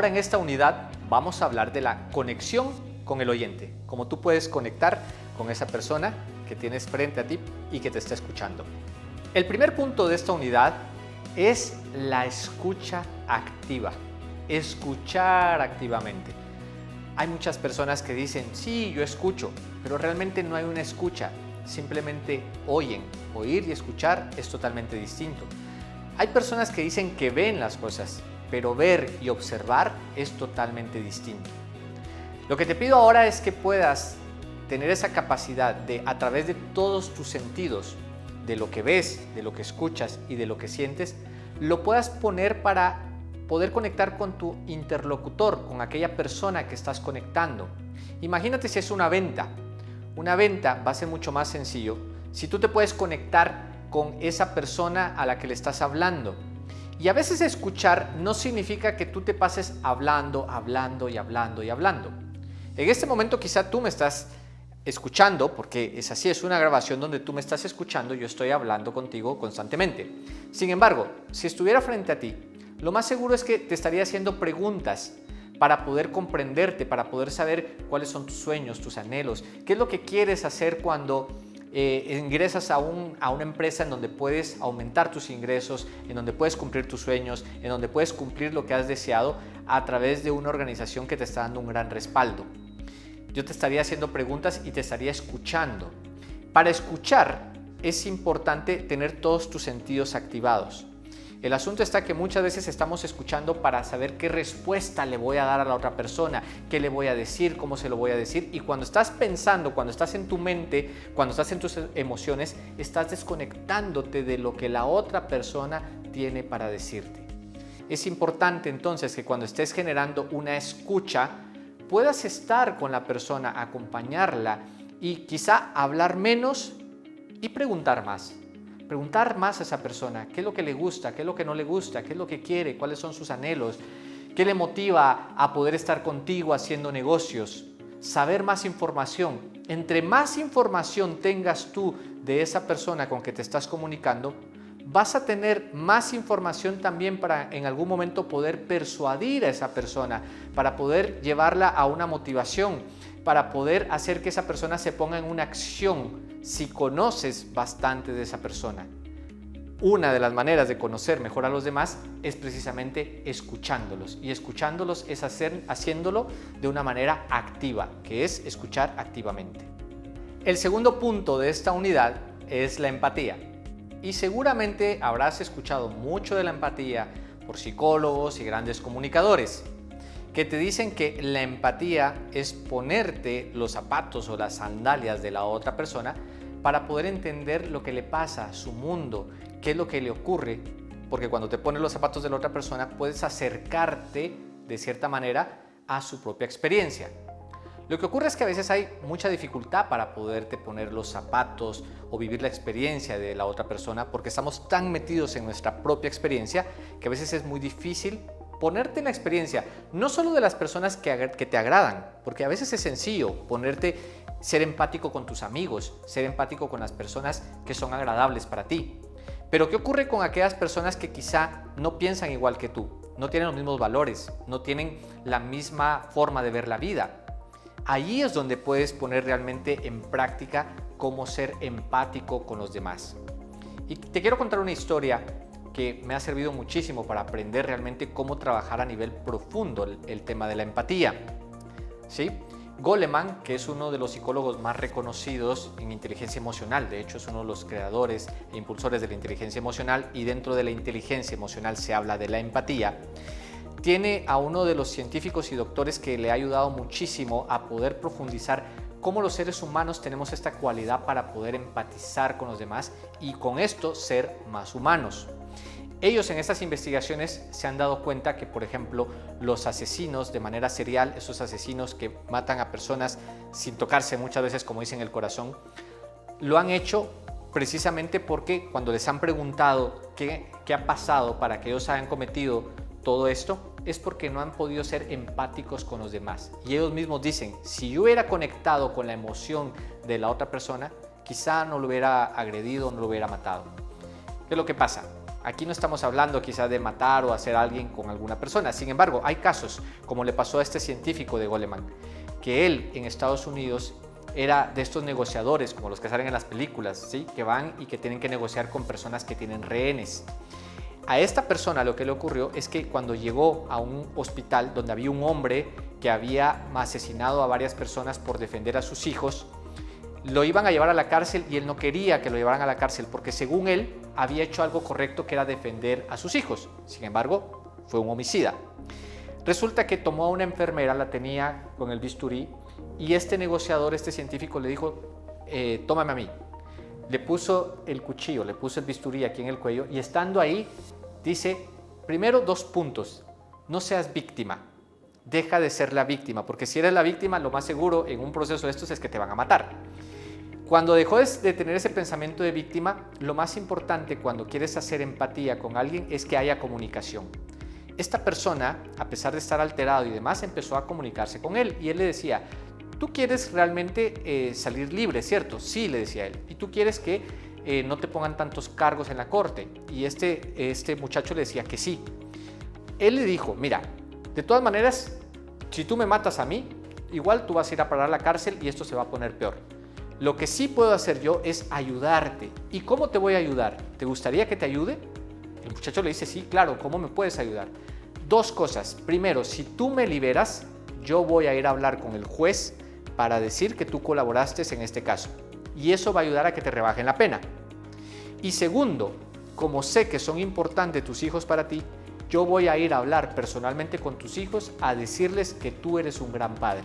Ahora en esta unidad vamos a hablar de la conexión con el oyente, cómo tú puedes conectar con esa persona que tienes frente a ti y que te está escuchando. El primer punto de esta unidad es la escucha activa, escuchar activamente. Hay muchas personas que dicen, sí, yo escucho, pero realmente no hay una escucha, simplemente oyen. Oír y escuchar es totalmente distinto. Hay personas que dicen que ven las cosas, pero ver y observar es totalmente distinto. Lo que te pido ahora es que puedas tener esa capacidad de, a través de todos tus sentidos, de lo que ves, de lo que escuchas y de lo que sientes, lo puedas poner para poder conectar con tu interlocutor, con aquella persona que estás conectando. Imagínate si es una venta. Una venta va a ser mucho más sencillo si tú te puedes conectar con esa persona a la que le estás hablando. Y a veces escuchar no significa que tú te pases hablando. En este momento quizá tú me estás escuchando, porque es así, es una grabación donde tú me estás escuchando, yo estoy hablando contigo constantemente. Sin embargo, si estuviera frente a ti, lo más seguro es que te estaría haciendo preguntas para poder comprenderte, para poder saber cuáles son tus sueños, tus anhelos, qué es lo que quieres hacer cuando ingresas a una empresa en donde puedes aumentar tus ingresos, en donde puedes cumplir tus sueños, en donde puedes cumplir lo que has deseado a través de una organización que te está dando un gran respaldo. Yo te estaría haciendo preguntas y te estaría escuchando. Para escuchar es importante tener todos tus sentidos activados. El asunto está que muchas veces estamos escuchando para saber qué respuesta le voy a dar a la otra persona, qué le voy a decir, cómo se lo voy a decir. Y cuando estás pensando, cuando estás en tu mente, cuando estás en tus emociones, estás desconectándote de lo que la otra persona tiene para decirte. Es importante entonces que cuando estés generando una escucha, puedas estar con la persona, acompañarla y quizá hablar menos y preguntar más. Preguntar más a esa persona, qué es lo que le gusta, qué es lo que no le gusta, qué es lo que quiere, cuáles son sus anhelos, qué le motiva a poder estar contigo haciendo negocios, saber más información. Entre más información tengas tú de esa persona con que te estás comunicando, vas a tener más información también para en algún momento poder persuadir a esa persona, para poder llevarla a una motivación, para poder hacer que esa persona se ponga en una acción si conoces bastante de esa persona. Una de las maneras de conocer mejor a los demás es precisamente escuchándolos, y escuchándolos es haciéndolo de una manera activa, que es escuchar activamente. El segundo punto de esta unidad es la empatía. Y seguramente habrás escuchado mucho de la empatía por psicólogos y grandes comunicadores que te dicen que la empatía es ponerte los zapatos o las sandalias de la otra persona para poder entender lo que le pasa, su mundo, qué es lo que le ocurre, porque cuando te pones los zapatos de la otra persona puedes acercarte de cierta manera a su propia experiencia. Lo que ocurre es que a veces hay mucha dificultad para poderte poner los zapatos o vivir la experiencia de la otra persona porque estamos tan metidos en nuestra propia experiencia que a veces es muy difícil ponerte en la experiencia, no solo de las personas que te agradan, porque a veces es sencillo ser empático con tus amigos, ser empático con las personas que son agradables para ti. Pero ¿qué ocurre con aquellas personas que quizá no piensan igual que tú, no tienen los mismos valores, no tienen la misma forma de ver la vida? Allí es donde puedes poner realmente en práctica cómo ser empático con los demás. Y te quiero contar una historia que me ha servido muchísimo para aprender realmente cómo trabajar a nivel profundo el tema de la empatía. ¿Sí? Goleman, que es uno de los psicólogos más reconocidos en inteligencia emocional, de hecho es uno de los creadores e impulsores de la inteligencia emocional, y dentro de la inteligencia emocional se habla de la empatía, tiene a uno de los científicos y doctores que le ha ayudado muchísimo a poder profundizar cómo los seres humanos tenemos esta cualidad para poder empatizar con los demás y con esto ser más humanos. Ellos en estas investigaciones se han dado cuenta que, por ejemplo, los asesinos de manera serial, esos asesinos que matan a personas sin tocarse muchas veces, como dicen, el corazón, lo han hecho precisamente porque cuando les han preguntado qué ha pasado para que ellos hayan cometido todo esto, es porque no han podido ser empáticos con los demás. Y ellos mismos dicen, si yo hubiera conectado con la emoción de la otra persona, quizá no lo hubiera agredido, no lo hubiera matado. ¿Qué es lo que pasa? Aquí no estamos hablando quizás de matar o hacer a alguien con alguna persona. Sin embargo, hay casos, como le pasó a este científico de Goleman, que él en Estados Unidos era de estos negociadores, como los que salen en las películas, ¿sí? Que van y que tienen que negociar con personas que tienen rehenes. A esta persona lo que le ocurrió es que cuando llegó a un hospital donde había un hombre que había asesinado a varias personas por defender a sus hijos, lo iban a llevar a la cárcel y él no quería que lo llevaran a la cárcel porque según él había hecho algo correcto, que era defender a sus hijos. Sin embargo, fue un homicida. Resulta que tomó a una enfermera, la tenía con el bisturí, y este negociador, este científico le dijo, tómame a mí. Le puso el cuchillo, le puso el bisturí aquí en el cuello y estando ahí dice, primero 2 puntos, no seas víctima, deja de ser la víctima, porque si eres la víctima lo más seguro en un proceso de estos es que te van a matar. Cuando dejó de tener ese pensamiento de víctima, lo más importante cuando quieres hacer empatía con alguien es que haya comunicación. Esta persona, a pesar de estar alterado y demás, empezó a comunicarse con él y él le decía, tú quieres realmente salir libre, ¿cierto? Sí, le decía él, y tú quieres que no te pongan tantos cargos en la corte. Y este muchacho le decía que sí. Él le dijo, mira, de todas maneras, si tú me matas a mí, igual tú vas a ir a parar a la cárcel y esto se va a poner peor. Lo que sí puedo hacer yo es ayudarte. ¿Y cómo te voy a ayudar? ¿Te gustaría que te ayude? El muchacho le dice, sí, claro, ¿cómo me puedes ayudar? 2 cosas. Primero, si tú me liberas, yo voy a ir a hablar con el juez para decir que tú colaboraste en este caso. Y eso va a ayudar a que te rebajen la pena. Y segundo, como sé que son importantes tus hijos para ti, yo voy a ir a hablar personalmente con tus hijos a decirles que tú eres un gran padre.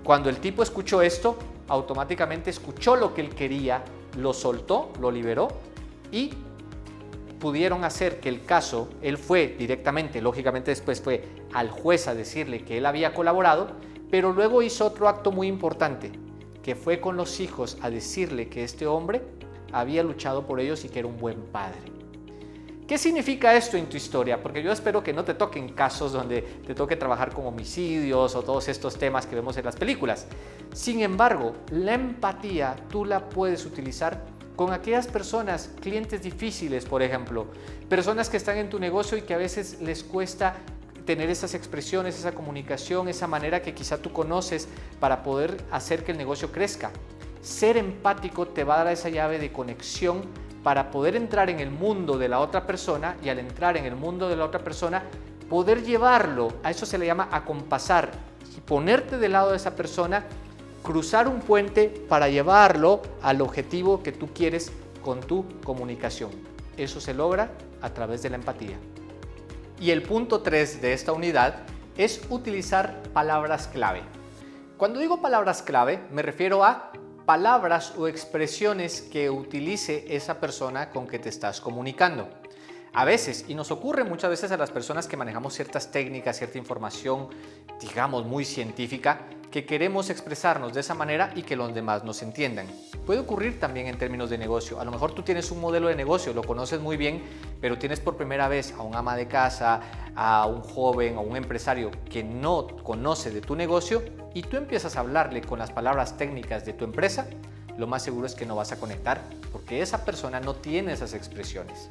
Cuando el tipo escuchó esto, automáticamente escuchó lo que él quería, lo soltó, lo liberó y pudieron hacer que el caso, él fue directamente, lógicamente después fue al juez a decirle que él había colaborado, pero luego hizo otro acto muy importante, que fue con los hijos a decirle que este hombre había luchado por ellos y que era un buen padre. ¿Qué significa esto en tu historia? Porque yo espero que no te toquen casos donde te toque trabajar con homicidios o todos estos temas que vemos en las películas. Sin embargo, la empatía tú la puedes utilizar con aquellas personas, clientes difíciles, por ejemplo, personas que están en tu negocio y que a veces les cuesta tener esas expresiones, esa comunicación, esa manera que quizá tú conoces para poder hacer que el negocio crezca. Ser empático te va a dar esa llave de conexión para poder entrar en el mundo de la otra persona y al entrar en el mundo de la otra persona poder llevarlo, a eso se le llama acompasar, y ponerte del lado de esa persona, cruzar un puente para llevarlo al objetivo que tú quieres con tu comunicación. Eso se logra a través de la empatía. Y el punto 3 de esta unidad es utilizar palabras clave. Cuando digo palabras clave, me refiero a palabras o expresiones que utilice esa persona con que te estás comunicando. A veces, y nos ocurre muchas veces a las personas que manejamos ciertas técnicas, cierta información, digamos muy científica, que queremos expresarnos de esa manera y que los demás nos entiendan. Puede ocurrir también en términos de negocio. A lo mejor tú tienes un modelo de negocio, lo conoces muy bien, pero tienes por primera vez a un ama de casa, a un joven o un empresario que no conoce de tu negocio y tú empiezas a hablarle con las palabras técnicas de tu empresa, lo más seguro es que no vas a conectar porque esa persona no tiene esas expresiones.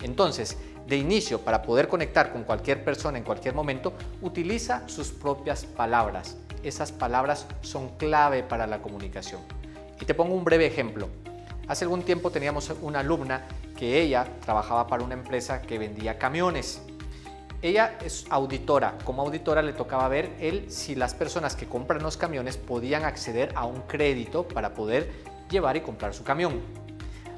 Entonces, de inicio, para poder conectar con cualquier persona en cualquier momento, utiliza sus propias palabras. Esas palabras son clave para la comunicación. Y te pongo un breve ejemplo. Hace algún tiempo teníamos una alumna que ella trabajaba para una empresa que vendía camiones. Ella es auditora. Como auditora le tocaba ver si las personas que compran los camiones podían acceder a un crédito para poder llevar y comprar su camión.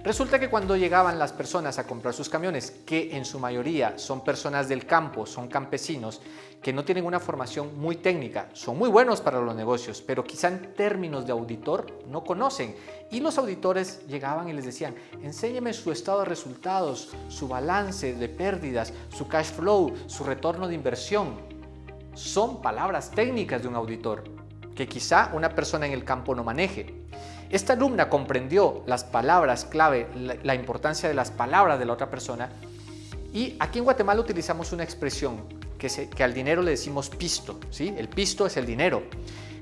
Resulta que cuando llegaban las personas a comprar sus camiones, que en su mayoría son personas del campo, son campesinos, que no tienen una formación muy técnica, son muy buenos para los negocios, pero quizá en términos de auditor no conocen. Y los auditores llegaban y les decían, enséñeme su estado de resultados, su balance de pérdidas, su cash flow, su retorno de inversión. Son palabras técnicas de un auditor que quizá una persona en el campo no maneje. Esta alumna comprendió las palabras clave, la importancia de las palabras de la otra persona, y aquí en Guatemala utilizamos una expresión que al dinero le decimos pisto, ¿sí? El pisto es el dinero.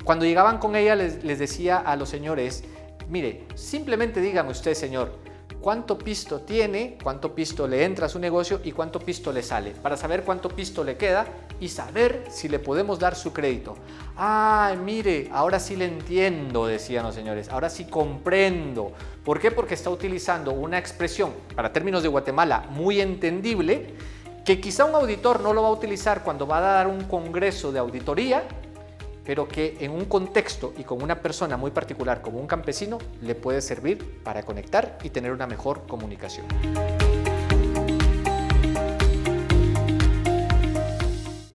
Cuando llegaban con ella les decía a los señores, mire, simplemente dígame usted, señor, cuánto pisto tiene, cuánto pisto le entra a su negocio y cuánto pisto le sale, para saber cuánto pisto le queda y saber si le podemos dar su crédito. Ah, mire, ahora sí le entiendo, decían los señores, ahora sí comprendo. ¿Por qué? Porque está utilizando una expresión, para términos de Guatemala, muy entendible, que quizá un auditor no lo va a utilizar cuando va a dar un congreso de auditoría, pero que en un contexto y con una persona muy particular como un campesino le puede servir para conectar y tener una mejor comunicación.